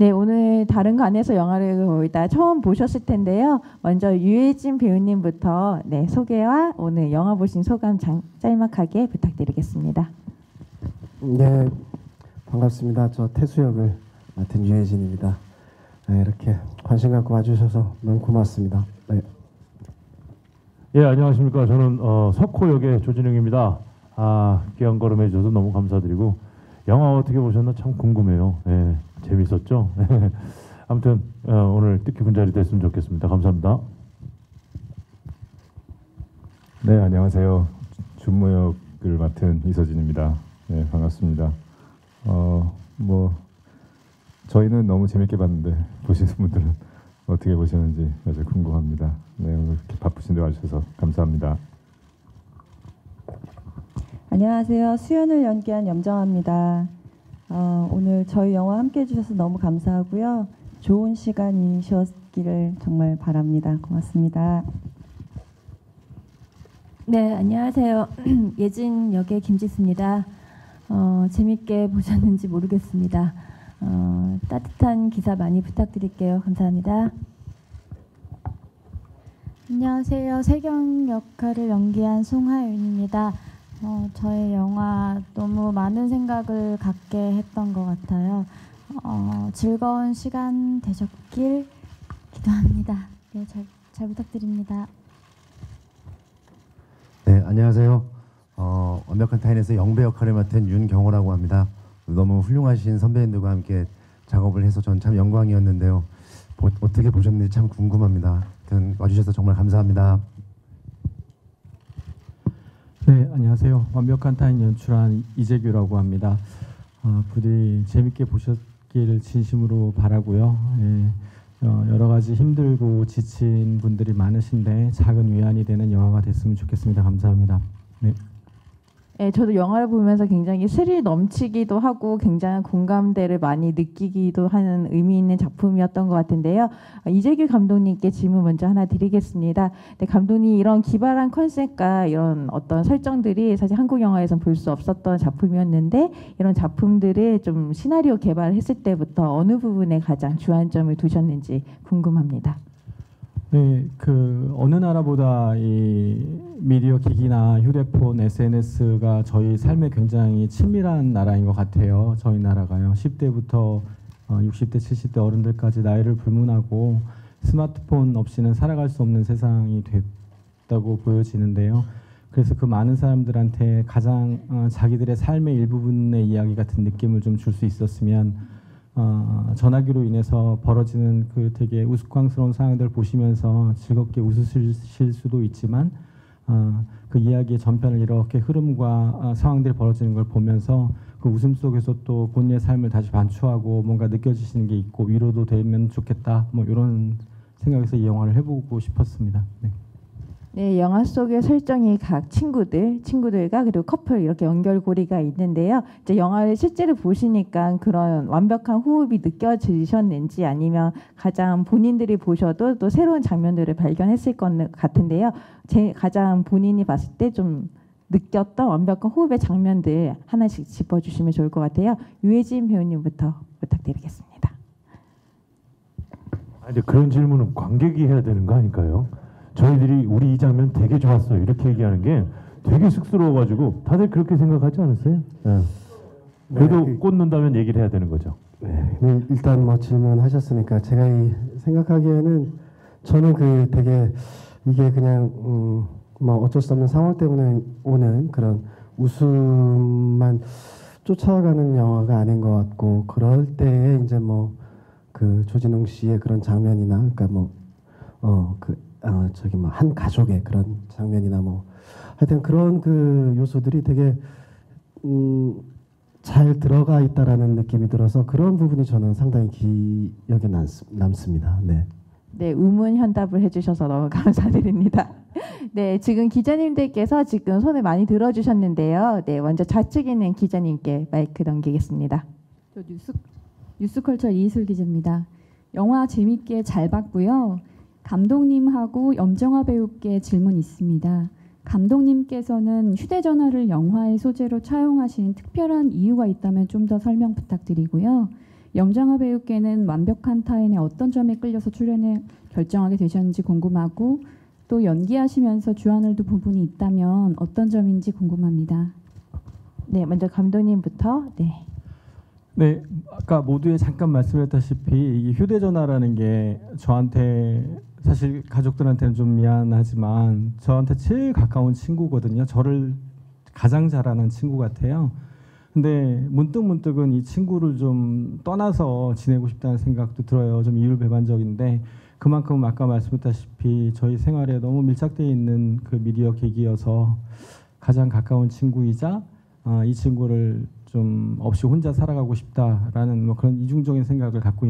네, 오늘 다른 관에서 영화를 거의 다 처음 보셨을 텐데요. 먼저 유해진 배우님부터 네, 소개와 오늘 영화 보신 소감 짤막하게 부탁드리겠습니다. 네, 반갑습니다. 저 태수 역을 맡은 유해진입니다. 네, 이렇게 관심 갖고 와주셔서 너무 고맙습니다. 네. 예, 안녕하십니까. 저는 석호 역의 조진웅입니다. 귀한 걸음 해주셔서 너무 감사드리고 영화 어떻게 보셨나 참 궁금해요. 예, 재밌었죠? 아무튼 오늘 뜻깊은 자리 됐으면 좋겠습니다. 감사합니다. 네, 안녕하세요. 준모 역을 맡은 이서진입니다. 네, 반갑습니다. 저희는 너무 재밌게 봤는데 보시는 분들은 어떻게 보셨는지 아주 궁금합니다. 네, 오늘 이렇게 바쁘신데 와주셔서 감사합니다. 안녕하세요. 수연을 연기한 염정아입니다. 오늘 저희 영화 함께 해주셔서 너무 감사하고요. 좋은 시간이셨기를 정말 바랍니다. 고맙습니다. 네, 안녕하세요. 예진 역의 김지수입니다. 재밌게 보셨는지 모르겠습니다. 따뜻한 기사 많이 부탁드릴게요. 감사합니다. 안녕하세요. 세경 역할을 연기한 송하윤입니다. 저의 영화 너무 많은 생각을 갖게 했던 것 같아요. 즐거운 시간 되셨길 기도합니다. 네, 잘 부탁드립니다. 네, 안녕하세요. 완벽한 타인에서 영배 역할을 맡은 윤경호라고 합니다. 너무 훌륭하신 선배님들과 함께 작업을 해서 전 참 영광이었는데요. 어떻게 보셨는지 참 궁금합니다. 와주셔서 정말 감사합니다. 네, 안녕하세요. 완벽한 타인 연출한 이재규라고 합니다. 부디 재밌게 보셨기를 진심으로 바라고요. 예, 여러 가지 힘들고 지친 분들이 많으신데 작은 위안이 되는 영화가 됐으면 좋겠습니다. 감사합니다. 네. 네, 저도 영화를 보면서 굉장히 스릴 넘치기도 하고 굉장한 공감대를 많이 느끼기도 하는 의미 있는 작품이었던 것 같은데요. 이재규 감독님께 질문 먼저 하나 드리겠습니다. 네, 감독님 이런 기발한 컨셉과 이런 어떤 설정들이 사실 한국 영화에선 볼 수 없었던 작품이었는데 이런 작품들을 좀 시나리오 개발했을 때부터 어느 부분에 가장 주안점을 두셨는지 궁금합니다. 네, 어느 나라보다 이 미디어 기기나 휴대폰, SNS가 저희 삶에 굉장히 친밀한 나라인 것 같아요. 저희 나라가요. 10대부터 60대, 70대 어른들까지 나이를 불문하고 스마트폰 없이는 살아갈 수 없는 세상이 됐다고 보여지는데요. 그래서 그 많은 사람들한테 가장 자기들의 삶의 일부분의 이야기 같은 느낌을 좀 줄 수 있었으면 전화기로 인해서 벌어지는 그 되게 우스꽝스러운 상황들 보시면서 즐겁게 웃으실 수도 있지만 그 이야기의 전편을 이렇게 흐름과 상황들이 벌어지는 걸 보면서 그 웃음 속에서 또 본인의 삶을 다시 반추하고 뭔가 느껴지시는 게 있고 위로도 되면 좋겠다 뭐 이런 생각에서 이 영화를 해보고 싶었습니다. 네. 네, 영화 속의 설정이 각 친구들과 그리고 커플 이렇게 연결고리가 있는데요. 이제 영화를 실제로 보시니까 그런 완벽한 호흡이 느껴지셨는지 아니면 가장 본인들이 보셔도 또 새로운 장면들을 발견했을 것 같은데요. 가장 본인이 봤을 때 좀 느꼈던 완벽한 호흡의 장면들 하나씩 짚어주시면 좋을 것 같아요. 유해진 배우님부터 부탁드리겠습니다. 근데 그런 질문은 관객이 해야 되는 거 아닐까요? 저희들이 우리 이 장면 되게 좋았어요 이렇게 얘기하는 게 되게 쑥스러워가지고 다들 그렇게 생각하지 않았어요? 네. 그래도 꽂는다면 얘기를 해야 되는 거죠. 네, 일단 뭐 질문하셨으니까 제가 생각하기에는 저는 되게 이게 그냥 뭐 어쩔 수 없는 상황 때문에 오는 그런 웃음만 쫓아가는 영화가 아닌 것 같고 그럴 때에 이제 뭐 조진웅 씨의 그런 장면이나 그러니까 한 가족의 그런 장면이나 뭐 하여튼 그런 요소들이 되게 잘 들어가 있다라는 느낌이 들어서 그런 부분이 저는 상당히 기억에 남습니다. 네. 네, 의문현답을 해주셔서 너무 감사드립니다. 네, 지금 기자님들께서 지금 손을 많이 들어주셨는데요. 네, 먼저 좌측에 있는 기자님께 마이크 넘기겠습니다. 저 뉴스컬처 이희슬 기자입니다. 영화 재밌게 잘 봤고요. 감독님하고 염정아 배우께 질문 있습니다. 감독님께서는 휴대전화를 영화의 소재로 차용하신 특별한 이유가 있다면 좀 더 설명 부탁드리고요. 염정아 배우께는 완벽한 타인의 어떤 점에 끌려서 출연을 결정하게 되셨는지 궁금하고 또 연기하시면서 주안을 둔 부분이 있다면 어떤 점인지 궁금합니다. 네, 먼저 감독님부터. 네. 네, 아까 모두에 잠깐 말씀드렸다시피 이 휴대전화라는 게 저한테 사실 가족들한테는 좀 미안하지만 저한테 제일 가까운 친구거든요. 저를 가장 잘 아는 친구 같아요. 근데 문득문득은 이 친구를 좀 떠나서 지내고 싶다는 생각도 들어요. 좀 이율배반적인데 그만큼 아까 말씀드렸다시피 저희 생활에 너무 밀착되어 있는 그 미디어 계기여서 가장 가까운 친구이자 이 친구를 좀 없이 혼자 살아가고 싶다라는 뭐 그런 이중적인 생각을 갖고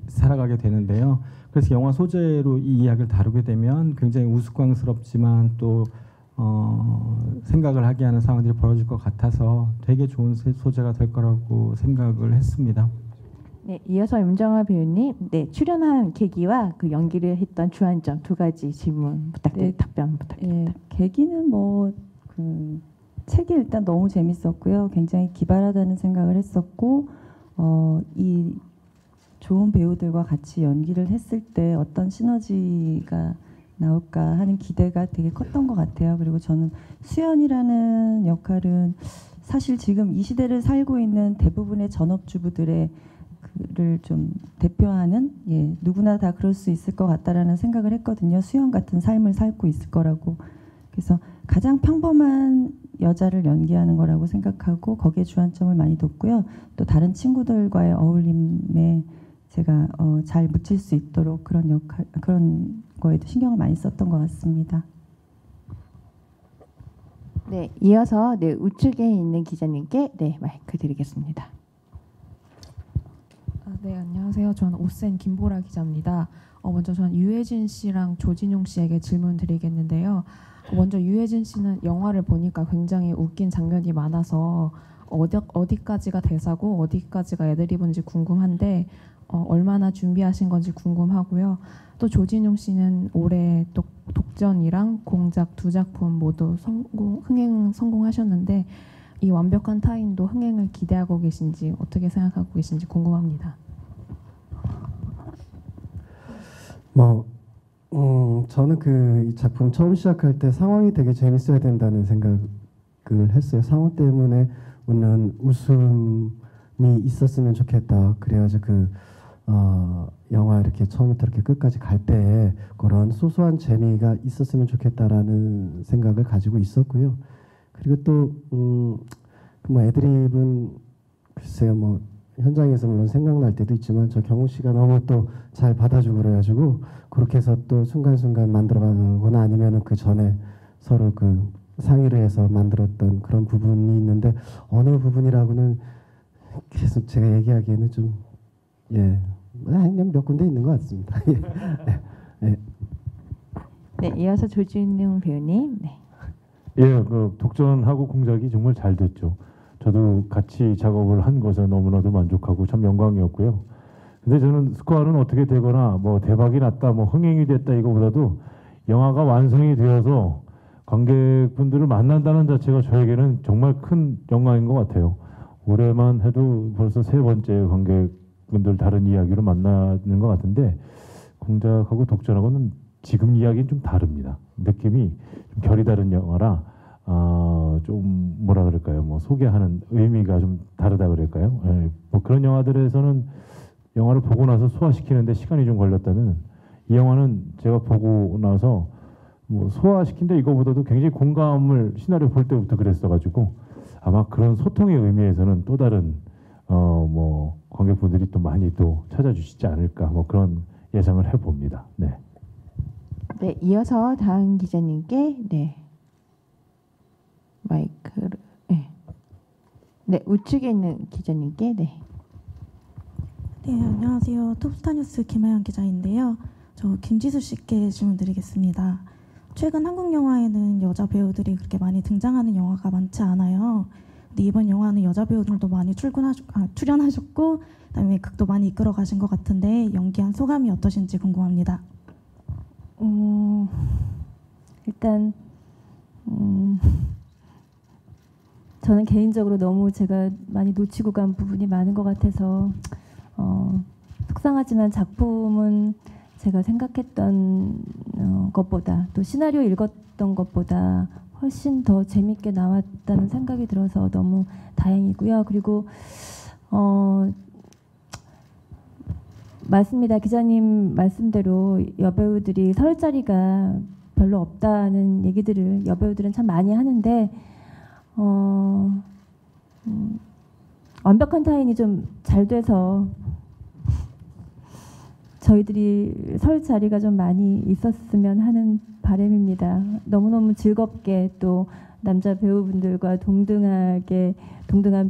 살아가게 되는데요. 그래서 영화 소재로 이 이야기를 다루게 되면 굉장히 우스꽝스럽지만 또 생각을 하게 하는 상황들이 벌어질 것 같아서 되게 좋은 소재가 될 거라고 생각을 했습니다. 네, 이어서 염정아 배우님, 네, 출연한 계기와 그 연기를 했던 주안점 두 가지 질문 부탁드립니다. 답변 부탁드립니다. 계기는 책이 일단 너무 재밌었고요. 굉장히 기발하다는 생각을 했었고 이 좋은 배우들과 같이 연기를 했을 때 어떤 시너지가 나올까 하는 기대가 되게 컸던 것 같아요. 그리고 저는 수연이라는 역할은 사실 지금 이 시대를 살고 있는 대부분의 전업주부들의 를 좀 대표하는 누구나 다 그럴 수 있을 것 같다라는 생각을 했거든요. 수연 같은 삶을 살고 있을 거라고. 그래서 가장 평범한 여자를 연기하는 거라고 생각하고 거기에 주안점을 많이 뒀고요. 또 다른 친구들과의 어울림에 제가 잘 묻힐 수 있도록 그런 거에도 신경을 많이 썼던 것 같습니다. 네, 이어서 네, 우측에 있는 기자님께 네, 마이크 드리겠습니다. 네, 안녕하세요. 저는 오센 김보라 기자입니다. 먼저 저는 유해진 씨랑 조진용 씨에게 질문 드리겠는데요. 먼저 유해진 씨는 영화를 보니까 굉장히 웃긴 장면이 많아서 어디까지가 대사고 어디까지가 애드리브인지 궁금한데 얼마나 준비하신 건지 궁금하고요. 또 조진용 씨는 올해 독전이랑 공작 두 작품 모두 흥행 성공하셨는데 이 완벽한 타인도 흥행을 기대하고 계신지 어떻게 생각하고 계신지 궁금합니다. 저는 이 작품 처음 시작할 때 상황이 되게 재밌어야 된다는 생각을 했어요. 상황 때문에 웃는 웃음이 있었으면 좋겠다. 그래야지 영화 이렇게 처음부터 이렇게 끝까지 갈 때 그런 소소한 재미가 있었으면 좋겠다라는 생각을 가지고 있었고요. 그리고 또 애드립은 글쎄요 현장에서 물론 생각날 때도 있지만 저 경호 씨가 너무 또 잘 받아주고 그래가지고 그렇게 해서 또 순간순간 만들어가거나 아니면은 그 전에 서로 상의를 해서 만들었던 그런 부분이 있는데 어느 부분이라고는 계속 제가 얘기하기에는 좀 그냥 몇 군데 있는 것 같습니다. 네, 이어서 조진용 배우님. 네. 독전하고 공작이 정말 잘 됐죠. 저도 같이 작업을 한 것에 너무나도 만족하고 참 영광이었고요. 근데 저는 스코어는 어떻게 되거나 대박이 났다, 흥행이 됐다 이거보다도 영화가 완성이 되어서 관객분들을 만난다는 자체가 저에게는 정말 큰 영광인 것 같아요. 올해만 해도 벌써 3번째 관객분들 다른 이야기로 만나는 것 같은데 공작하고 독전하고는 지금 이야기는 좀 다릅니다. 느낌이 좀 결이 다른 영화라 좀 뭐라 그럴까요? 소개하는 의미가 좀 다르다 그럴까요? 그런 영화들에서는 영화를 보고 나서 소화시키는데 시간이 좀 걸렸다면 이 영화는 제가 보고 나서 소화시킨다 이거보다도 굉장히 공감을 시나리오 볼 때부터 그랬어가지고 아마 그런 소통의 의미에서는 또 다른 관객분들이 또 많이 또 찾아주시지 않을까 그런 예상을 해봅니다. 네. 네, 이어서 다음 기자님께 마이크를 네, 우측에 있는 기자님께 네, 안녕하세요. 톱스타뉴스 김하연 기자인데요. 저 김지수 씨께 질문 드리겠습니다. 최근 한국 영화에는 여자 배우들이 그렇게 많이 등장하는 영화가 많지 않아요. 근데 이번 영화는 여자 배우들도 많이 출연하셨고 그다음에 극도 많이 이끌어 가신 것 같은데 연기한 소감이 어떠신지 궁금합니다. 일단 저는 개인적으로 너무 제가 많이 놓치고 간 부분이 많은 것 같아서 속상하지만 작품은 제가 생각했던 것보다 또 시나리오 읽었던 것보다 훨씬 더 재밌게 나왔다는 생각이 들어서 너무 다행이고요. 그리고 맞습니다. 기자님 말씀대로 여배우들이 설 자리가 별로 없다는 얘기들을 여배우들은 참 많이 하는데 완벽한 타인이 좀 잘 돼서 저희들이 설 자리가 좀 많이 있었으면 하는 바람입니다. 너무너무 즐겁게 또 남자 배우분들과 동등한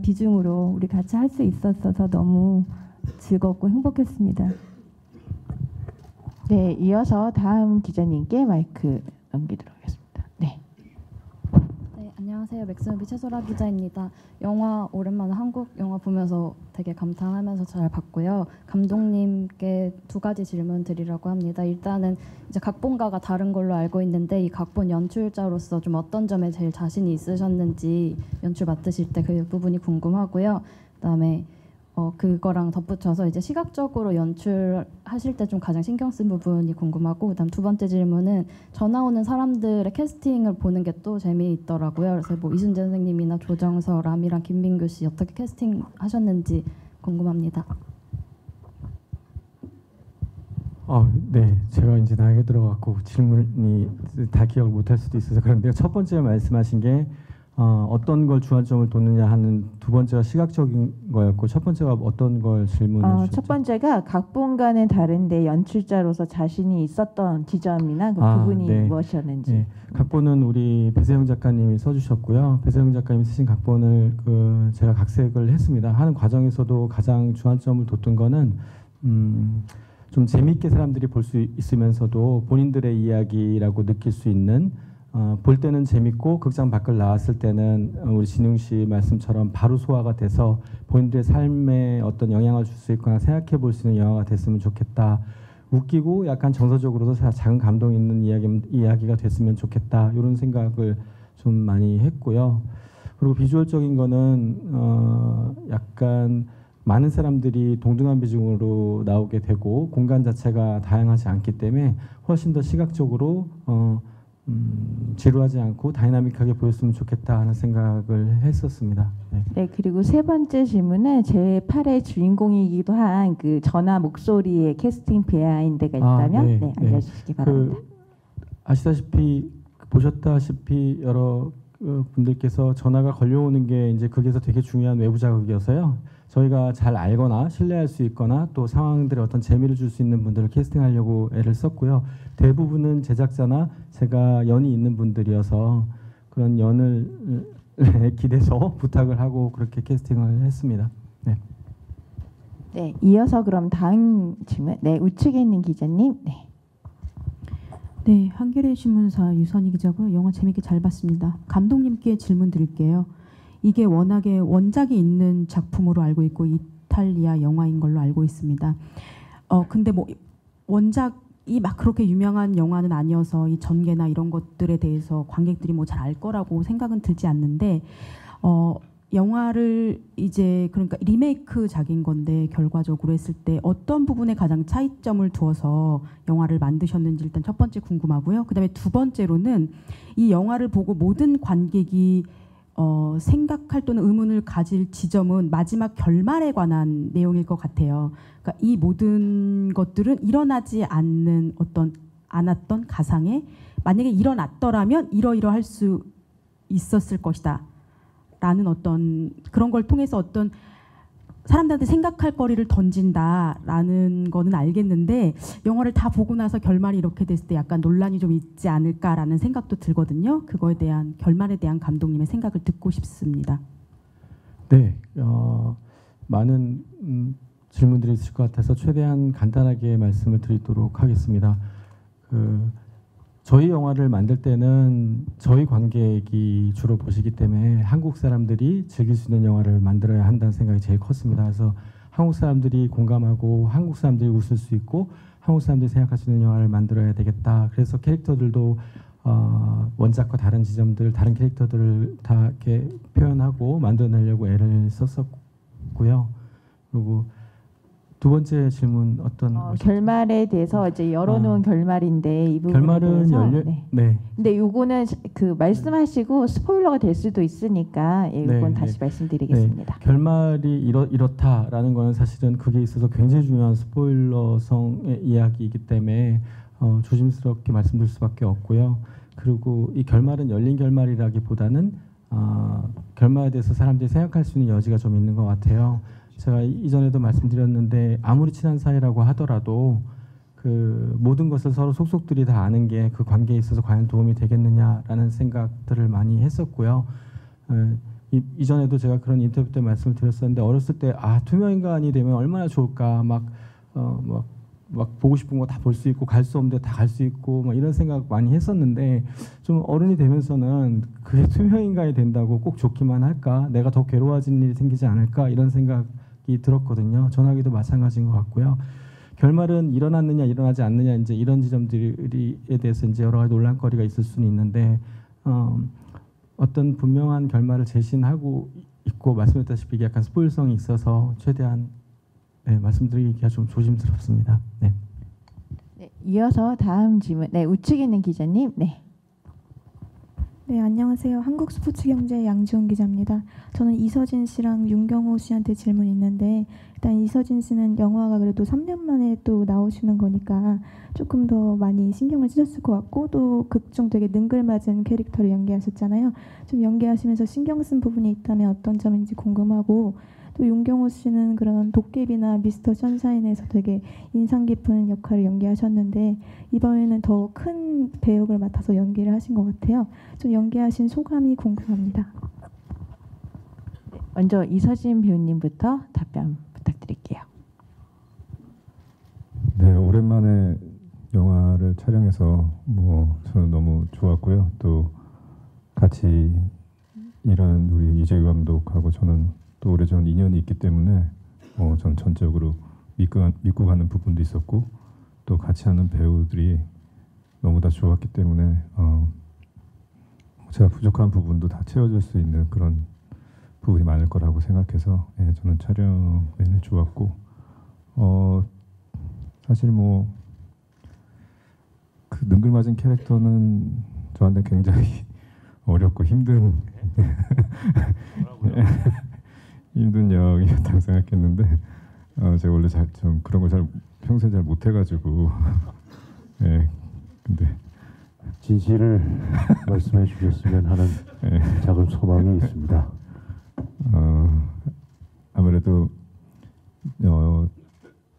비중으로 우리 같이 할 수 있었어서 너무 즐겁고 행복했습니다. 네, 이어서 다음 기자님께 마이크 넘기도록 하겠습니다. 네. 네, 안녕하세요. 맥스무비 최소라 기자입니다. 영화 오랜만에 한국 영화 보면서 되게 감탄하면서 잘 봤고요. 감독님께 두 가지 질문 드리려고 합니다. 일단은 이제 각본가가 다른 걸로 알고 있는데 이 각본 연출자로서 좀 어떤 점에 제일 자신이 있으셨는지 연출 맡으실 때 그 부분이 궁금하고요. 그다음에 그거랑 덧붙여서 이제 시각적으로 연출하실 때 좀 가장 신경 쓴 부분이 궁금하고, 그다음 두 번째 질문은 저 나오는 사람들의 캐스팅을 보는 게 또 재미있더라고요. 그래서 뭐 이순재 선생님이나 조정서, 라미랑 김민규 씨 어떻게 캐스팅하셨는지 궁금합니다. 네, 제가 이제 나이가 들어갔고 질문이 다 기억을 못할 수도 있어서 그런데요. 첫 번째 말씀하신 게 어떤 걸 주안점을 뒀느냐 하는 두 번째가 시각적인 거였고 첫 번째가 어떤 걸 질문해 주셨죠? 첫 번째가 각본과는 다른데 연출자로서 자신이 있었던 지점이나 그 부분이 네. 무엇이었는지. 네. 각본은 우리 배세영 작가님이 써주셨고요. 배세영 작가님이 쓰신 각본을 제가 각색을 했습니다. 하는 과정에서도 가장 주안점을 뒀던 거는 좀 재미있게 사람들이 볼 수 있으면서도 본인들의 이야기라고 느낄 수 있는 볼 때는 재밌고 극장 밖을 나왔을 때는 우리 진웅 씨 말씀처럼 바로 소화가 돼서 본인들의 삶에 어떤 영향을 줄 수 있거나 생각해 볼 수 있는 영화가 됐으면 좋겠다. 웃기고 약간 정서적으로도 작은 감동 있는 이야기가 됐으면 좋겠다. 이런 생각을 좀 많이 했고요. 그리고 비주얼적인 거는 약간 많은 사람들이 동등한 비중으로 나오게 되고 공간 자체가 다양하지 않기 때문에 훨씬 더 시각적으로 지루하지 않고 다이나믹하게 보였으면 좋겠다 하는 생각을 했었습니다. 네, 그리고 세 번째 질문은 제 8의 주인공이기도 한 그 전화 목소리의 캐스팅 비하인드가 있다면 네, 알려주시기 바랍니다. 아시다시피 보셨다시피 여러 분들께서 전화가 걸려오는 게 이제 극에서 되게 중요한 외부 자극이어서요. 저희가 잘 알거나 신뢰할 수 있거나 또 상황들에 어떤 재미를 줄 수 있는 분들을 캐스팅하려고 애를 썼고요. 대부분은 제작자나 제가 연이 있는 분들이어서 그런 연을 기대서 부탁을 하고 그렇게 캐스팅을 했습니다. 네. 네, 이어서 그럼 다음 질문. 네, 우측에 있는 기자님. 네. 네, 한겨레 신문사 유선희 기자고요. 영화 재밌게 잘 봤습니다. 감독님께 질문 드릴게요. 이게 워낙에 원작이 있는 작품으로 알고 있고 이탈리아 영화인 걸로 알고 있습니다. 근데 뭐 원작이 막 그렇게 유명한 영화는 아니어서 이 전개나 이런 것들에 대해서 관객들이 뭐 잘 알 거라고 생각은 들지 않는데 영화를 이제 그러니까 리메이크작인 건데 결과적으로 했을 때 어떤 부분에 가장 차이점을 두어서 영화를 만드셨는지 일단 첫 번째 궁금하고요. 그다음에 두 번째로는 이 영화를 보고 모든 관객이 생각할 또는 의문을 가질 지점은 마지막 결말에 관한 내용일 것 같아요. 그러니까 이 모든 것들은 일어나지 않았던 가상에 만약에 일어났더라면 이러이러할 수 있었을 것이다. 라는 어떤 그런 걸 통해서 어떤 사람들한테 생각할 거리를 던진다라는 거는 알겠는데 영화를 다 보고 나서 결말이 이렇게 됐을 때 약간 논란이 좀 있지 않을까라는 생각도 들거든요. 그거에 대한 결말에 대한 감독님의 생각을 듣고 싶습니다. 네, 많은 질문들이 있을 것 같아서 최대한 간단하게 말씀을 드리도록 하겠습니다. 저희 영화를 만들 때는 저희 관객이 주로 보시기 때문에 한국 사람들이 즐길 수 있는 영화를 만들어야 한다는 생각이 제일 컸습니다. 그래서 한국 사람들이 공감하고 한국 사람들이 웃을 수 있고 한국 사람들이 생각할 수 있는 영화를 만들어야 되겠다. 그래서 캐릭터들도 원작과 다른 지점들, 다른 캐릭터들을 다 이렇게 표현하고 만들어내려고 애를 썼었고요. 그리고 두 번째 질문 어떤 결말에 대해서 이제 열어놓은 결말인데 이 부분에 결말은 대해서 네. 근데 요거는 그 말씀하시고 스포일러가 될 수도 있으니까 요건 다시 말씀드리겠습니다. 결말이 이렇다라는 거는 사실은 그게 있어서 굉장히 중요한 스포일러성의 이야기이기 때문에 조심스럽게 말씀드릴 수밖에 없고요. 그리고 이 결말은 열린 결말이라기보다는 결말에 대해서 사람들이 생각할 수 있는 여지가 좀 있는 것 같아요. 제가 이전에도 말씀드렸는데 아무리 친한 사이라고 하더라도 그 모든 것을 서로 속속들이 다 아는 게 그 관계에 있어서 과연 도움이 되겠느냐라는 생각들을 많이 했었고요. 이전에도 제가 그런 인터뷰 때 말씀을 드렸었는데 어렸을 때 투명 인간이 되면 얼마나 좋을까 막 보고 싶은 거 다 볼 수 있고 갈 수 없는데 다 갈 수 있고 막 이런 생각 많이 했었는데 좀 어른이 되면서는 그게 투명 인간이 된다고 꼭 좋기만 할까? 내가 더 괴로워지는 일이 생기지 않을까? 이런 생각이 들었거든요. 전화기도 마찬가지인 것 같고요. 결말은 일어났느냐 일어나지 않느냐 이제 이런 지점들에 대해서 이제 여러 가지 논란거리가 있을 수는 있는데 어떤 분명한 결말을 제시하고 있고 말씀드렸다시피 약간 스포일성이 있어서 최대한 말씀드리기가 좀 조심스럽습니다. 네. 네, 이어서 다음 질문. 네, 우측에 있는 기자님. 네. 네, 안녕하세요. 한국스포츠경제 양지원 기자입니다. 저는 이서진 씨랑 윤경호 씨한테 질문이 있는데 일단 이서진 씨는 영화가 그래도 3년 만에 또 나오시는 거니까 조금 더 많이 신경을 쓰셨을 것 같고 또 극중 되게 능글맞은 캐릭터를 연기하셨잖아요. 좀 연기하시면서 신경 쓴 부분이 있다면 어떤 점인지 궁금하고 또 윤경호 씨는 그런 도깨비나 미스터 선샤인에서 되게 인상 깊은 역할을 연기하셨는데 이번에는 더 큰 배역을 맡아서 연기를 하신 것 같아요. 좀 연기하신 소감이 궁금합니다. 먼저 이서진 배우님부터 답변 부탁드릴게요. 네, 오랜만에 영화를 촬영해서 저는 너무 좋았고요. 또 같이 일한 우리 이재규 감독하고 저는 또 오래전 인연이 있기 때문에 전 전적으로 믿고 가는 부분도 있었고 또 같이 하는 배우들이 너무 다 좋았기 때문에 제가 부족한 부분도 다 채워줄 수 있는 그런 부분이 많을 거라고 생각해서 저는 촬영 내내 좋았고 사실 그 능글맞은 캐릭터는 저한테 굉장히 어렵고 힘든 힘든 역이었다고 생각했는데 제가 원래 좀 그런 걸 평소에 잘 못해가지고 근데 진실을 말씀해 주셨으면 하는 작은 소망이 있습니다. 아무래도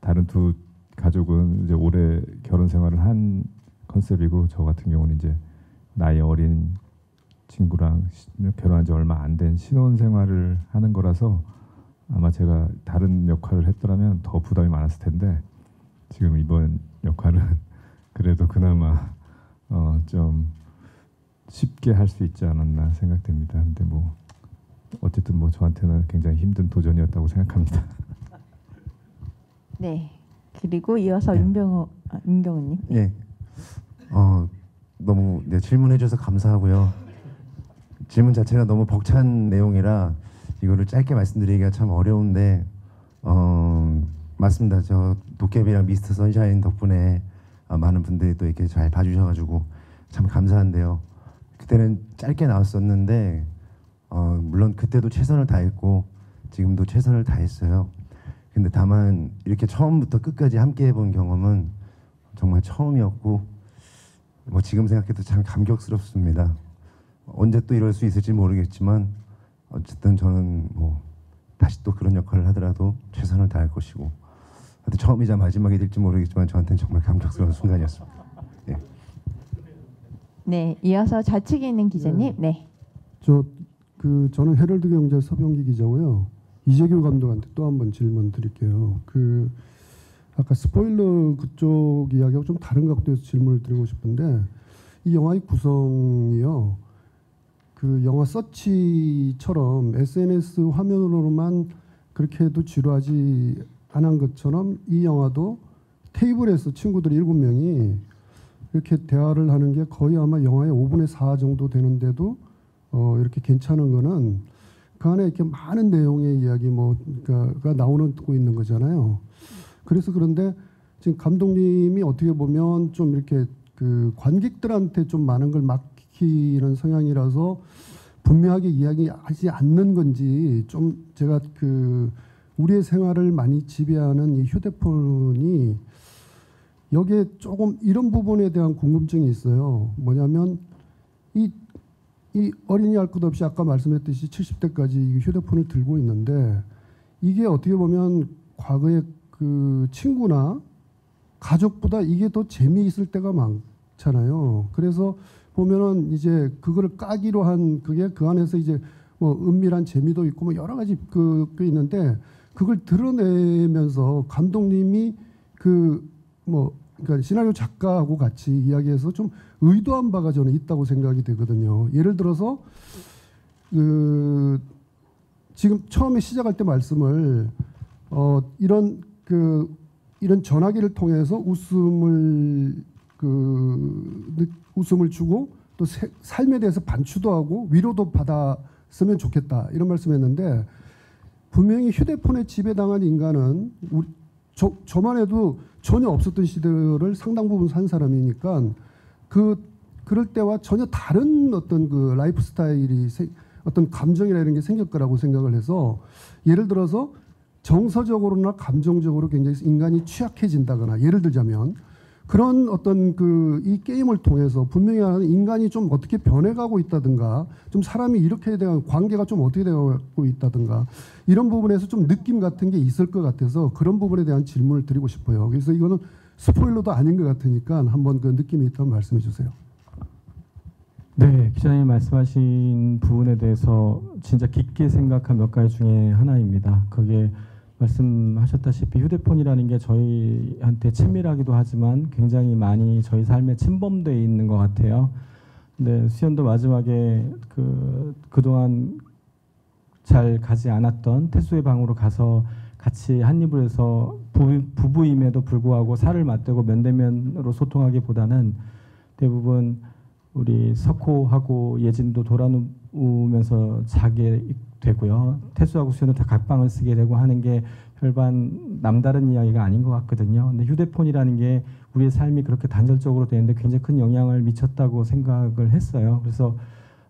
다른 두 가족은 이제 올해 결혼 생활을 한 컨셉이고 저 같은 경우는 이제 나이 어린 친구랑 결혼한 지 얼마 안 된 신혼 생활을 하는 거라서 아마 제가 다른 역할을 했더라면 더 부담이 많았을 텐데 지금 이번 역할은 그래도 그나마 좀 쉽게 할 수 있지 않았나 생각됩니다. 근데 어쨌든 저한테는 굉장히 힘든 도전이었다고 생각합니다. 네. 그리고 이어서 윤경호님. 네. 너무 질문해 주셔서 감사하고요. 질문 자체가 너무 벅찬 내용이라 이거를 짧게 말씀드리기가 참 어려운데 맞습니다. 저 도깨비랑 미스터 선샤인 덕분에 많은 분들이 또 이렇게 잘 봐주셔가지고 참 감사한데요. 그때는 짧게 나왔었는데 물론 그때도 최선을 다했고 지금도 최선을 다했어요. 근데 다만 이렇게 처음부터 끝까지 함께 해본 경험은 정말 처음이었고 지금 생각해도 참 감격스럽습니다. 언제 또 이럴 수 있을지 모르겠지만 어쨌든 저는 다시 또 그런 역할을 하더라도 최선을 다할 것이고 처음이자 마지막이 될지 모르겠지만 저한테는 정말 감격스러운 순간이었습니다. 네. 네, 이어서 좌측에 있는 기자님. 네. 저는 헤럴드 경제 서병기 기자고요. 이재규 감독한테 또 한 번 질문 드릴게요. 아까 스포일러 그쪽 이야기하고 좀 다른 각도에서 질문을 드리고 싶은데 이 영화의 구성이요. 영화 서치처럼 SNS 화면으로만 그렇게 해도 지루하지 않은 것처럼 이 영화도 테이블에서 친구들 7명이 이렇게 대화를 하는 게 거의 아마 영화의 5분의 4 정도 되는데도 이렇게 괜찮은 거는 그 안에 이렇게 많은 내용의 이야기 가 나오고 있는 거잖아요. 그래서 그런데 지금 감독님이 어떻게 보면 좀 이렇게 그 관객들한테 좀 많은 걸 맡기는 성향이라서 분명하게 이야기하지 않는 건지 좀 제가 그 우리의 생활을 많이 지배하는 이 휴대폰이 여기에 조금 이런 부분에 대한 궁금증이 있어요. 뭐냐면 이 어린이 할 것 없이 아까 말씀했듯이 70대까지 휴대폰을 들고 있는데 이게 어떻게 보면 과거에 그 친구나 가족보다 이게 더 재미있을 때가 많잖아요. 그래서 보면은 이제 그거를 까기로 한 그게 그 안에서 이제 뭐 은밀한 재미도 있고 뭐 여러 가지 그 있는데 그걸 드러내면서 감독님이 그러니까 시나리오 작가하고 같이 이야기해서 좀 의도한 바가 저는 있다고 생각이 되거든요. 예를 들어서 그 지금 처음에 시작할 때 말씀을 이런 전화기를 통해서 웃음을 주고 또 삶에 대해서 반추도 하고 위로도 받았으면 좋겠다 이런 말씀했는데 분명히 휴대폰에 지배당한 인간은 저만 해도 전혀 없었던 시대를 상당 부분 산 사람이니까 그럴 때와 전혀 다른 어떤 그 라이프 스타일이 어떤 감정이나 이런 게 생길 거라고 생각을 해서 예를 들어서 정서적으로나 감정적으로 굉장히 인간이 취약해진다거나 예를 들자면 그런 어떤 이 게임을 통해서 분명히 인간이 좀 어떻게 변해가고 있다든가 좀 사람이 이렇게 대한 관계가 좀 어떻게 되고 있다든가 이런 부분에서 좀 느낌 같은 게 있을 것 같아서 그런 부분에 대한 질문을 드리고 싶어요. 그래서 이거는 스포일러도 아닌 것 같으니까 한번 그 느낌이 있다면 말씀해 주세요. 네, 기자님 말씀하신 부분에 대해서 진짜 깊게 생각한 몇 가지 중에 하나입니다. 그게 말씀하셨다시피 휴대폰이라는 게 저희한테 친밀하기도 하지만 굉장히 많이 저희 삶에 침범되어 있는 것 같아요. 근데 수연도 마지막에 그동안 잘 가지 않았던 태수의 방으로 가서 같이 한 입을 해서 부부임에도 불구하고 살을 맞대고 면대면으로 소통하기보다는 대부분 우리 석호하고 예진도 돌아누우면서 자게 되고요. 태수하고 수연은 다 각방을 쓰게 되고 하는 게 별반 남다른 이야기가 아닌 것 같거든요. 근데 휴대폰이라는 게 우리의 삶이 그렇게 단절적으로 되는데 굉장히 큰 영향을 미쳤다고 생각을 했어요. 그래서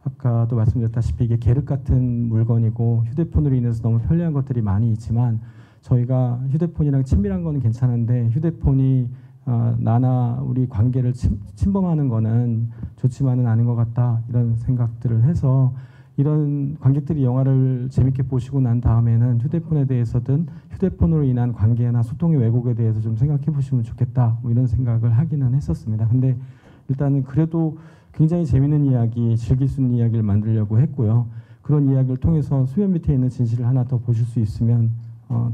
아까도 말씀드렸다시피 이게 계륵 같은 물건이고 휴대폰으로 인해서 너무 편리한 것들이 많이 있지만 저희가 휴대폰이랑 친밀한 거는 괜찮은데 휴대폰이 나나 우리 관계를 침범하는 거는 좋지만은 않은 것 같다 이런 생각들을 해서 이런 관객들이 영화를 재밌게 보시고 난 다음에는 휴대폰에 대해서든 휴대폰으로 인한 관계나 소통의 왜곡에 대해서 좀 생각해 보시면 좋겠다 뭐 이런 생각을 하기는 했었습니다. 근데 일단은 그래도 굉장히 재밌는 이야기, 즐길 수 있는 이야기를 만들려고 했고요. 그런 이야기를 통해서 수면 밑에 있는 진실을 하나 더 보실 수 있으면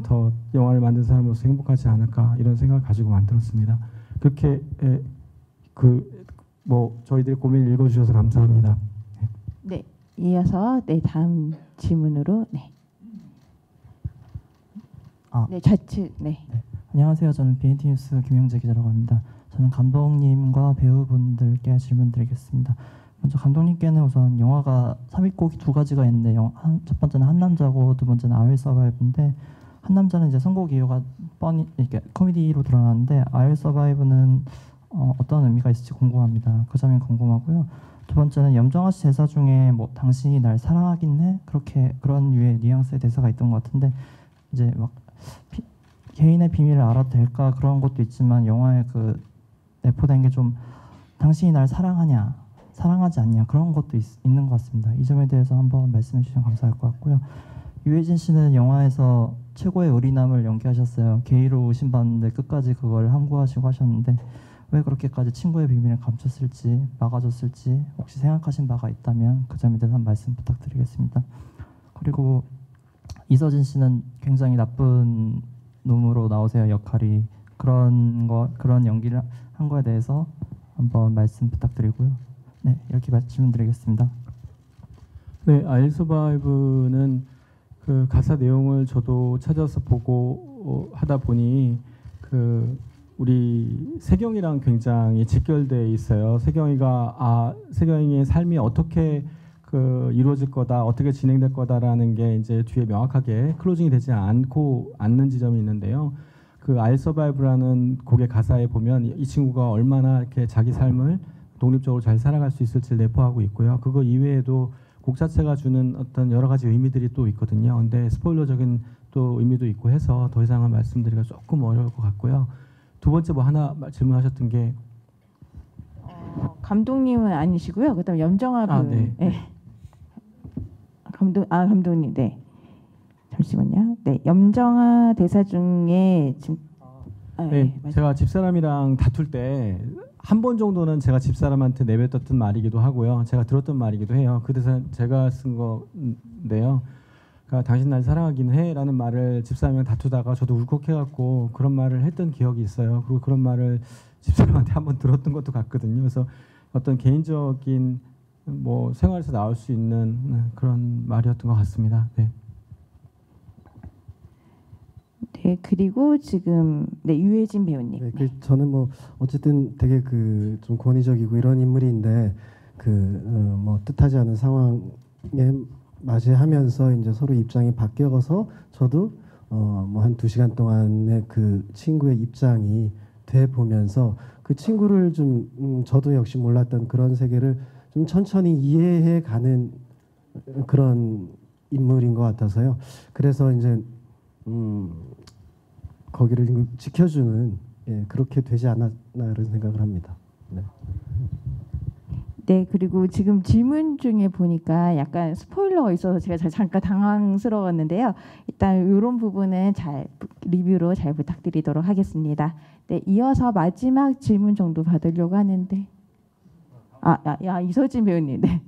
더 영화를 만든 사람으로서 행복하지 않을까 이런 생각을 가지고 만들었습니다. 그렇게 저희들의 고민을 읽어주셔서 감사합니다. 네, 이어서 다음 질문으로 좌측 안녕하세요. 저는 BNT 뉴스 김영재 기자라고 합니다. 저는 감독님과 배우분들께 질문 드리겠습니다. 먼저 감독님께는 우선 영화가 삽입곡이 두 가지가 있는데 첫 번째는 한 남자고 두 번째는 I Will Survive인데 한 남자는 이제 선곡 이유가 뻔히 이렇게 코미디로 드러나는데 I Will Survive는 어떤 의미가 있을지 궁금합니다. 그 점이 궁금하고요. 두 번째는 염정아 씨 대사 중에 뭐 당신이 날 사랑하긴 해 그런 류의 뉘앙스의 대사가 있던 것 같은데 이제 막 개인의 비밀을 알아도 될까 그런 것도 있지만 영화에 내포된 게 좀 당신이 날 사랑하냐 사랑하지 않냐 그런 것도 있는 것 같습니다. 이 점에 대해서 한번 말씀해 주시면 감사할 것 같고요. 유해진 씨는 영화에서 최고의 의리남을 연기하셨어요. 게이로 의심받는데 끝까지 그걸 항구하시고 하셨는데 왜 그렇게까지 친구의 비밀을 감췄을지 막아줬을지 혹시 생각하신 바가 있다면 그 점에 대해서 한 말씀 부탁드리겠습니다. 그리고 이서진 씨는 굉장히 나쁜 놈으로 나오세요. 역할이 그런 연기를 한 거에 대해서 한번 말씀 부탁드리고요. 네, 이렇게 말씀드리겠습니다. 네, I Will Survive는 그 가사 내용을 저도 찾아서 보고 하다 보니 우리 세경이랑 굉장히 직결돼 있어요. 세경이의 삶이 어떻게 이루어질 거다, 어떻게 진행될 거다라는 게 이제 뒤에 명확하게 클로징이 되지 않는 지점이 있는데요. 그 I'll Survive라는 곡의 가사에 보면 이 친구가 얼마나 이렇게 자기 삶을 독립적으로 잘 살아갈 수 있을지를 내포하고 있고요. 그거 이외에도 곡 자체가 주는 어떤 여러 가지 의미들이 또 있거든요. 근데 스포일러적인 또 의미도 있고 해서 더 이상은 말씀드리기가 조금 어려울 것 같고요. 두 번째 뭐 하나 질문하셨던 게 감독님은 아니시고요. 그다음 염정아 배우. 네. 네. 감독님. 네. 잠시만요. 네. 염정아 대사 중에 지금 네, 제가 집사람이랑 다툴 때 한 번 정도는 제가 집사람한테 내뱉었던 말이기도 하고요. 제가 들었던 말이기도 해요. 그 대사 제가 쓴 건데요. 그러니까 당신 날 사랑하긴 해라는 말을 집사람이랑 다투다가 저도 울컥해갖고 그런 말을 했던 기억이 있어요. 그리고 그런 말을 집사람한테 한번 들었던 것도 같거든요. 그래서 어떤 개인적인 뭐 생활에서 나올 수 있는 그런 말이었던 것 같습니다. 네. 네, 그리고 지금 유해진 배우님. 네, 저는 뭐 어쨌든 되게 그 좀 권위적이고 이런 인물인데 뭐 뜻하지 않은 상황에 맞이하면서 이제 서로 입장이 바뀌어서 저도 뭐 한 2시간 동안의 그 친구의 입장이 돼 보면서 그 친구를 좀 저도 역시 몰랐던 그런 세계를 좀 천천히 이해해 가는 그런 인물인 것 같아서요. 그래서 이제 거기를 지켜주는 그렇게 되지 않았나 이런 생각을 합니다. 네. 네, 그리고 지금 질문 중에 보니까 약간 스포일러가 있어서 제가 잠깐 당황스러웠는데요. 일단 이런 부분은 잘 리뷰로 잘 부탁드리도록 하겠습니다. 네, 이어서 마지막 질문 정도 받으려고 하는데, 이서진 배우님, 네.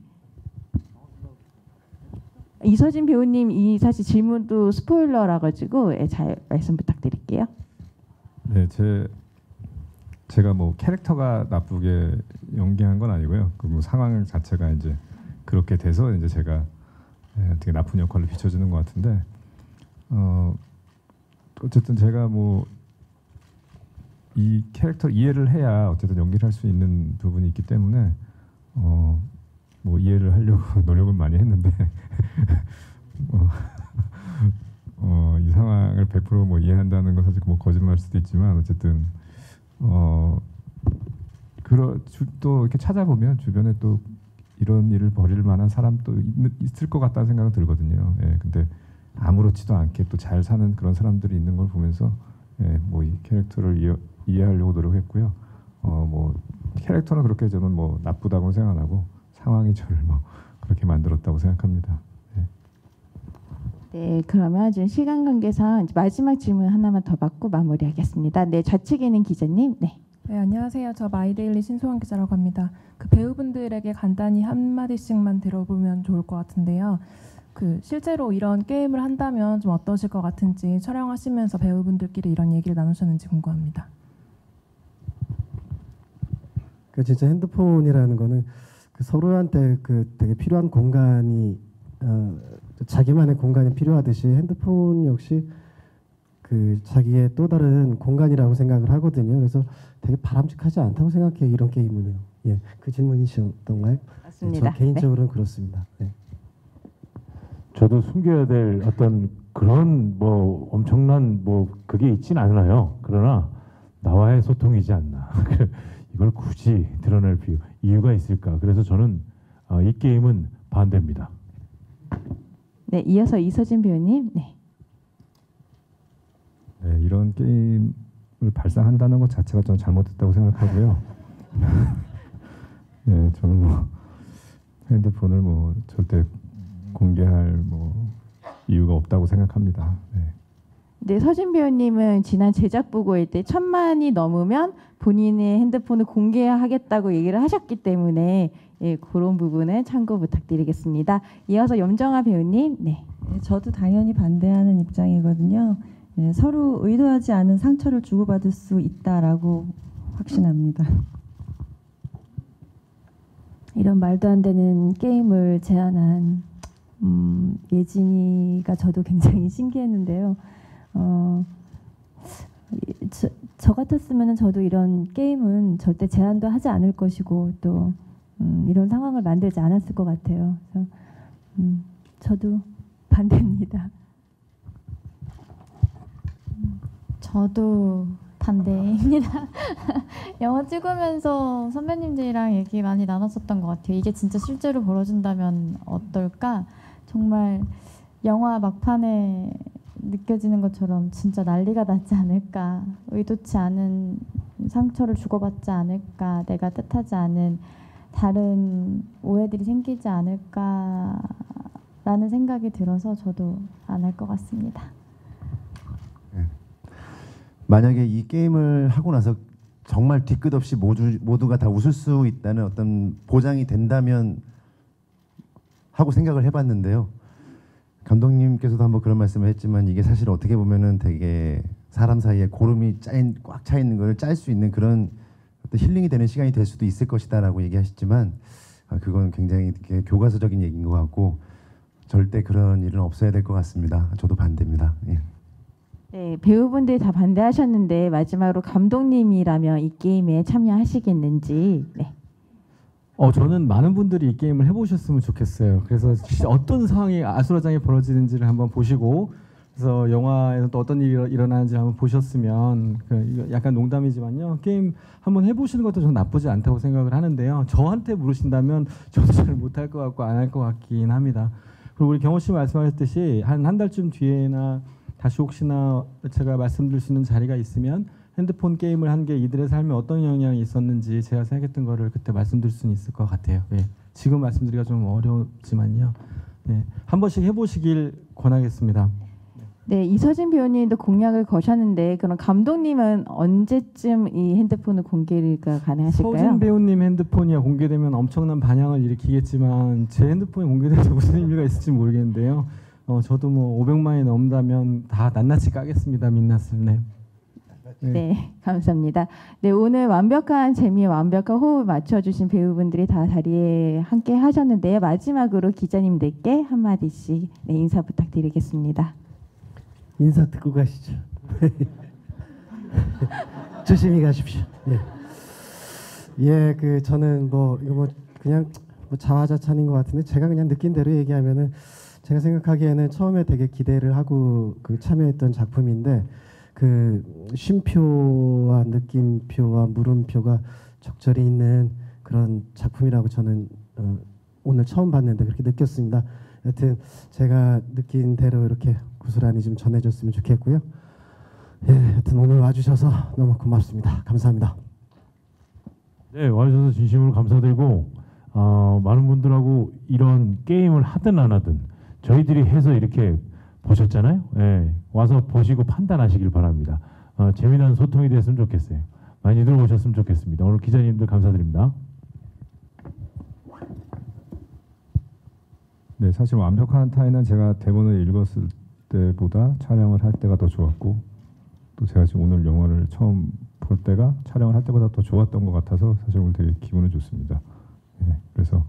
이서진 배우님 이 사실 질문도 스포일러라 가지고 잘 말씀 부탁드릴게요. 네, 제가 뭐 캐릭터가 나쁘게 연기한 건 아니고요. 그 뭐 상황 자체가 이제 그렇게 돼서 이제 제가 되게 나쁜 역할을 비춰주는 것 같은데, 어쨌든 제가 뭐 이 캐릭터를 이해를 해야 어쨌든 연기를 할 수 있는 부분이 있기 때문에 뭐 이해를 하려고 노력을 많이 했는데 이 상황을 100% 뭐 이해한다는 건 사실 뭐 거짓말일 수도 있지만 어쨌든 또 이렇게 찾아보면 주변에 또 이런 일을 벌일 만한 사람도 있을 것 같다는 생각은 들거든요. 예, 근데 아무렇지도 않게 또 잘 사는 그런 사람들이 있는 걸 보면서 뭐 이 캐릭터를 이해하려고 노력했고요. 뭐 캐릭터는 그렇게 저는 뭐 나쁘다고는 생각 안 하고 상황이 저를 뭐 그렇게 만들었다고 생각합니다. 네, 그러면 지금 시간 관계상 마지막 질문 하나만 더 받고 마무리하겠습니다. 네, 좌측에 있는 기자님. 네. 네, 안녕하세요. 저 마이데일리 신소원 기자라고 합니다. 그 배우분들에게 간단히 한마디씩만 들어보면 좋을 것 같은데요. 그 실제로 이런 게임을 한다면 좀 어떠실 것 같은지 촬영하시면서 배우분들끼리 이런 얘기를 나누셨는지 궁금합니다. 그 진짜 핸드폰이라는 거는 그 서로한테 그 되게 필요한 공간이 자기만의 공간이 필요하듯이 핸드폰 역시 그 자기의 또 다른 공간이라고 생각을 하거든요. 그래서 되게 바람직하지 않다고 생각해요. 이런 게임은요. 예, 그 질문이셨던가요? 맞습니다. 저 개인적으로는 그렇습니다. 네. 저도 숨겨야 될 어떤 그런 뭐 엄청난 뭐 그게 있진 않아요. 그러나 나와의 소통이지 않나. 이걸 굳이 드러낼 이유가 있을까? 그래서 저는 이 게임은 반대입니다. 네, 이어서 이서진 배우님. 네. 네, 이런 게임을 발상한다는 것 자체가 좀 잘못됐다고 생각하고요. 네, 저는 뭐 핸드폰을 뭐 절대 공개할 뭐 이유가 없다고 생각합니다. 네. 네, 서진 배우님은 지난 제작 보고일 때 1000만이 넘으면 본인의 핸드폰을 공개하겠다고 얘기를 하셨기 때문에 그런 부분은 참고 부탁드리겠습니다. 이어서 염정아 배우님. 네. 저도 당연히 반대하는 입장이거든요. 서로 의도하지 않은 상처를 주고받을 수 있다라고 확신합니다. 이런 말도 안 되는 게임을 제안한 예진이가 저도 굉장히 신기했는데요. 저 같았으면 저도 이런 게임은 절대 제안도 하지 않을 것이고 또 이런 상황을 만들지 않았을 것 같아요. 그래서 저도 반대입니다. 저도 반대입니다. 영화 찍으면서 선배님들이랑 얘기 많이 나눴었던 것 같아요. 이게 진짜 실제로 벌어진다면 어떨까? 정말 영화 막판에 느껴지는 것처럼 진짜 난리가 나지 않을까? 의도치 않은 상처를 주고받지 않을까? 내가 뜻하지 않은 다른 오해들이 생기지 않을까라는 생각이 들어서 저도 안 할 것 같습니다. 만약에 이 게임을 하고 나서 정말 뒤끝 없이 모두가 다 웃을 수 있다는 어떤 보장이 된다면 하고 생각을 해봤는데요. 감독님께서도 한번 그런 말씀을 했지만 이게 사실 어떻게 보면은 되게 사람 사이에 고름이 꽉 차 있는 걸 짤 수 있는 그런 어떤 힐링이 되는 시간이 될 수도 있을 것이다라고 얘기하셨지만 그건 굉장히 되게 교과서적인 얘기인 것 같고 절대 그런 일은 없어야 될 것 같습니다. 저도 반대입니다. 예. 네, 배우분들이 다 반대하셨는데 마지막으로 감독님이라면 이 게임에 참여하시겠는지. 네. 저는 많은 분들이 이 게임을 해보셨으면 좋겠어요. 그래서 진짜 어떤 상황이 아수라장이 벌어지는지를 한번 보시고, 그래서 영화에서 또 어떤 일이 일어나는지 한번 보셨으면, 이거 약간 농담이지만요, 게임 한번 해보시는 것도 저는 나쁘지 않다고 생각을 하는데요. 저한테 물으신다면 저도 잘 못할 것 같고 안 할 것 같긴 합니다. 그리고 우리 경호 씨 말씀하셨듯이 한 달쯤 뒤에나 다시 혹시나 제가 말씀드릴 수 있는 자리가 있으면 핸드폰 게임을 한 게 이들의 삶에 어떤 영향이 있었는지 제가 생각했던 거를 그때 말씀드릴 수는 있을 것 같아요. 예. 지금 말씀드리기가 좀 어렵지만요. 예. 한 번씩 해보시길 권하겠습니다. 네, 이서진 배우님도 공약을 거셨는데 그럼 감독님은 언제쯤 이 핸드폰을 공개가 가능하실까요? 서진 배우님 핸드폰이 공개되면 엄청난 반향을 일으키겠지만 제 핸드폰이 공개돼서 무슨 의미가 있을지 모르겠는데요. 저도 뭐 500만이 넘는다면 다 낱낱이 까겠습니다. 민낯을. 네. 네, 감사합니다. 네, 오늘 완벽한 재미, 완벽한 호흡을 맞춰주신 배우분들이 다 자리에 함께 하셨는데요. 마지막으로 기자님들께 한마디씩 인사 부탁드리겠습니다. 인사 듣고 가시죠. 조심히 가십시오. 예, 저는 이거 그냥 자화자찬인 것 같은데 제가 그냥 느낀 대로 얘기하면은 제가 생각하기에는 처음에 되게 기대를 하고 참여했던 작품인데 쉼표와 느낌표와 물음표가 적절히 있는 그런 작품이라고 저는 오늘 처음 봤는데 그렇게 느꼈습니다. 여튼 제가 느낀 대로 이렇게 고스란히 좀 전해줬으면 좋겠고요. 예, 여튼 오늘 와주셔서 너무 고맙습니다. 감사합니다. 네, 와주셔서 진심으로 감사드리고 많은 분들하고 이런 게임을 하든 안 하든 저희들이 해서 이렇게 보셨잖아요. 예, 와서 보시고 판단하시길 바랍니다. 재미난 소통이 됐으면 좋겠어요. 많이들 오셨으면 좋겠습니다. 오늘 기자님들 감사드립니다. 네, 사실 완벽한 타인은 제가 대본을 읽었을 때보다 촬영을 할 때가 더 좋았고 또 제가 지금 오늘 영화를 처음 볼 때가 촬영을 할 때보다 더 좋았던 것 같아서 사실 오늘 되게 기분은 좋습니다. 네, 그래서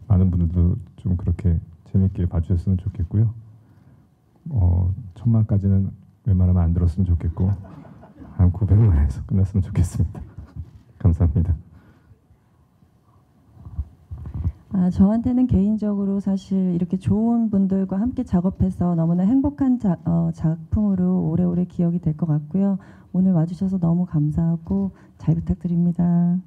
많은 분들도 좀 그렇게 재밌게 봐주셨으면 좋겠고요. 1000만까지는 웬만하면 안 들었으면 좋겠고 한 900만에서 끝났으면 좋겠습니다. 감사합니다. 저한테는 개인적으로 사실 이렇게 좋은 분들과 함께 작업해서 너무나 행복한 작품으로 오래오래 기억이 될 것 같고요. 오늘 와주셔서 너무 감사하고 잘 부탁드립니다.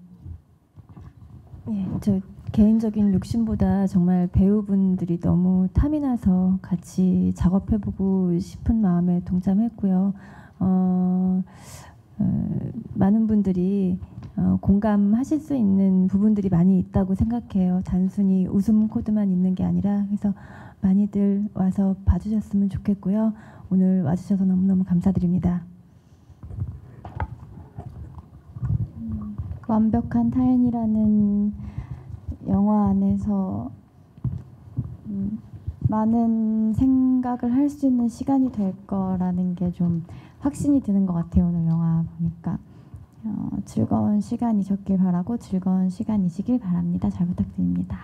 예, 저 개인적인 욕심보다 정말 배우분들이 너무 탐이 나서 같이 작업해보고 싶은 마음에 동참했고요. 많은 분들이 공감하실 수 있는 부분들이 많이 있다고 생각해요. 단순히 웃음 코드만 있는 게 아니라 그래서 많이들 와서 봐주셨으면 좋겠고요. 오늘 와주셔서 너무너무 감사드립니다. 완벽한 타인이라는 영화 안에서 많은 생각을 할 수 있는 시간이 될 거라는 게 좀 확신이 드는 것 같아요. 오늘 영화 보니까 즐거운 시간이셨길 바라고 즐거운 시간이시길 바랍니다. 잘 부탁드립니다.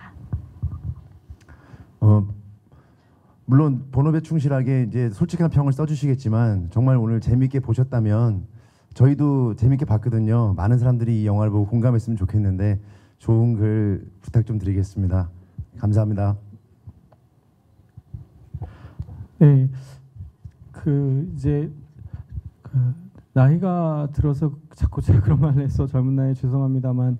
물론 본업에 충실하게 이제 솔직한 평을 써주시겠지만 정말 오늘 재밌게 보셨다면 저희도 재밌게 봤거든요. 많은 사람들이 이 영화를 보고 공감했으면 좋겠는데 좋은 글 부탁 좀 드리겠습니다. 감사합니다. 네, 이제 나이가 들어서 자꾸 제가 그런 말을 해서 젊은 나이에 죄송합니다만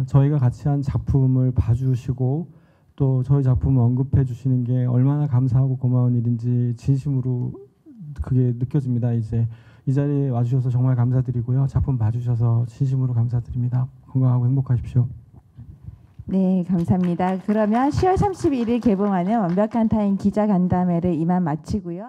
저희가 같이 한 작품을 봐주시고 또 저희 작품을 언급해 주시는 게 얼마나 감사하고 고마운 일인지 진심으로 그게 느껴집니다. 이제 이 자리에 와주셔서 정말 감사드리고요. 작품 봐주셔서 진심으로 감사드립니다. 건강하고 행복하십시오. 네, 감사합니다. 그러면 10월 31일 개봉하는 완벽한 타인 기자간담회를 이만 마치고요.